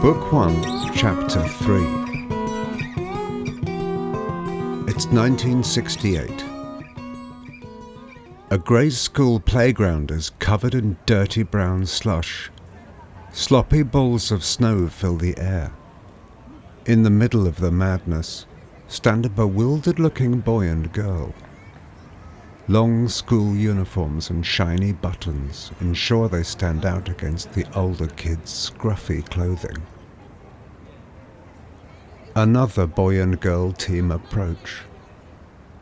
Book 1, Chapter 3. It's 1968. A grey school playground is covered in dirty brown slush. Sloppy balls of snow fill the air. In the middle of the madness stand a bewildered-looking boy and girl. Long school uniforms and shiny buttons ensure they stand out against the older kids' scruffy clothing. Another boy and girl team approach.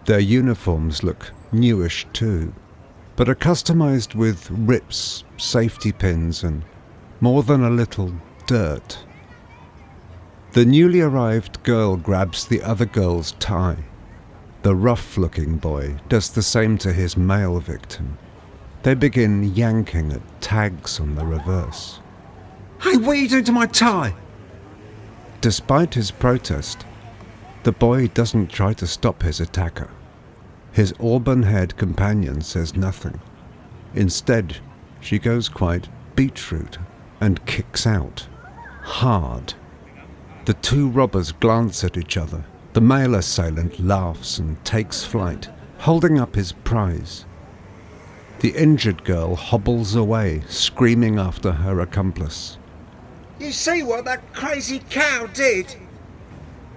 Their uniforms look newish too, but are customized with rips, safety pins, and more than a little dirt. The newly arrived girl grabs the other girl's tie. The rough-looking boy does the same to his male victim. They begin yanking at tags on the reverse. Hey, what are you doing to my tie? Despite his protest, the boy doesn't try to stop his attacker. His auburn-haired companion says nothing. Instead, she goes quite beetroot and kicks out. Hard. The two robbers glance at each other. The male assailant laughs and takes flight, holding up his prize. The injured girl hobbles away, screaming after her accomplice. You see what that crazy cow did?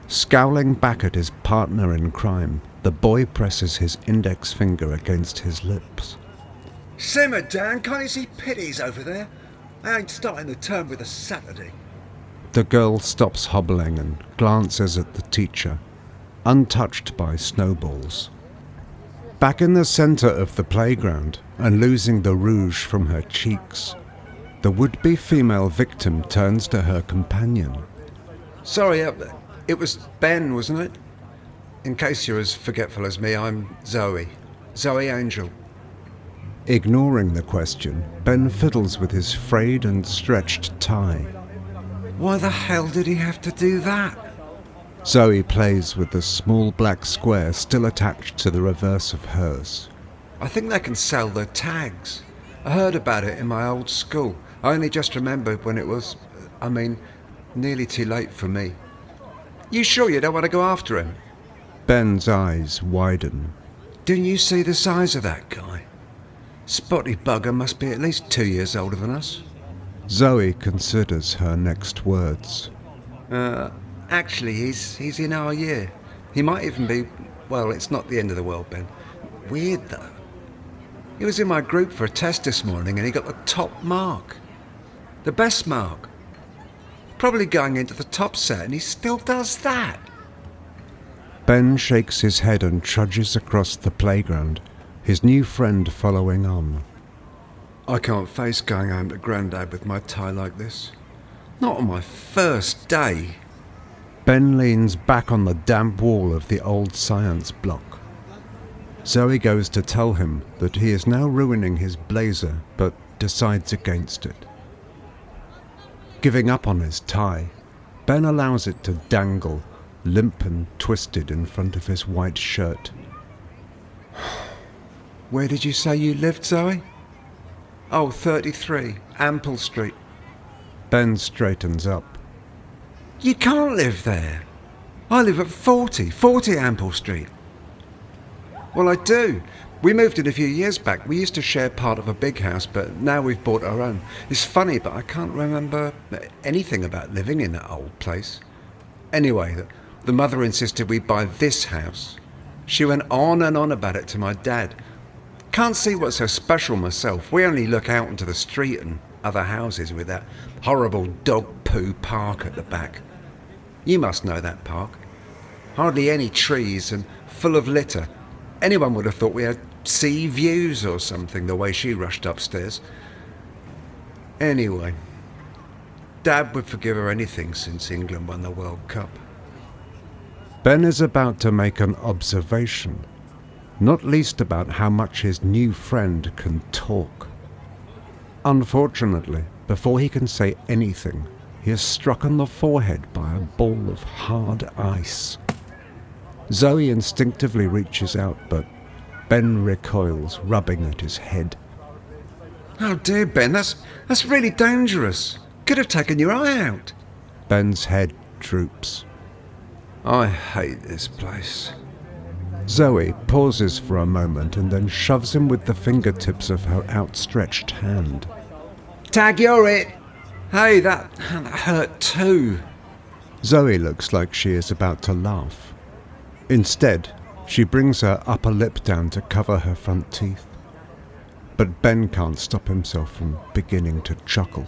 Scowling back at his partner in crime, the boy presses his index finger against his lips. Simmer down, can't you see pities over there? I ain't starting the term with a Saturday. The girl stops hobbling and glances at the teacher, untouched by snowballs. Back in the center of the playground and losing the rouge from her cheeks, the would-be female victim turns to her companion. Sorry, it was Ben, wasn't it? In case you're as forgetful as me, I'm Zoe. Zoe Angel. Ignoring the question, Ben fiddles with his frayed and stretched tie. Why the hell did he have to do that? Zoe plays with the small black square still attached to the reverse of hers. I think they can sell their tags. I heard about it in my old school. I only just remembered when it was, nearly too late for me. You sure you don't want to go after him? Ben's eyes widen. Didn't you see the size of that guy? Spotty bugger must be at least 2 years older than us. Zoe considers her next words. Actually, he's in our year. He might even be, well, it's not the end of the world, Ben. Weird, though. He was in my group for a test this morning and he got the top mark. The best mark. Probably going into the top set, and he still does that. Ben shakes his head and trudges across the playground, his new friend following on. I can't face going home to Grandad with my tie like this. Not on my first day. Ben leans back on the damp wall of the old science block. Zoe goes to tell him that he is now ruining his blazer, but decides against it. Giving up on his tie, Ben allows it to dangle, limp and twisted in front of his white shirt. Where did you say you lived, Zoe? Oh, 33, Ample Street. Ben straightens up. You can't live there. I live at 40 Ample Street. Well, I do. We moved in a few years back. We used to share part of a big house, but now we've bought our own. It's funny, but I can't remember anything about living in that old place. Anyway, the mother insisted we buy this house. She went on and on about it to my dad. Can't see what's so special myself. We only look out into the street and other houses with that horrible dog poo park at the back. You must know that park. Hardly any trees and full of litter. Anyone would have thought we had sea views or something, the way she rushed upstairs. Anyway, Dad would forgive her anything since England won the World Cup. Ben is about to make an observation, not least about how much his new friend can talk. Unfortunately, before he can say anything, he is struck on the forehead by a ball of hard ice. Zoe instinctively reaches out, but Ben recoils, rubbing at his head. Oh dear, Ben, that's really dangerous. Could have taken your eye out. Ben's head droops. I hate this place. Zoe pauses for a moment and then shoves him with the fingertips of her outstretched hand. Tag, you're it! Hey, that hurt too. Zoe looks like she is about to laugh. Instead, she brings her upper lip down to cover her front teeth. But Ben can't stop himself from beginning to chuckle.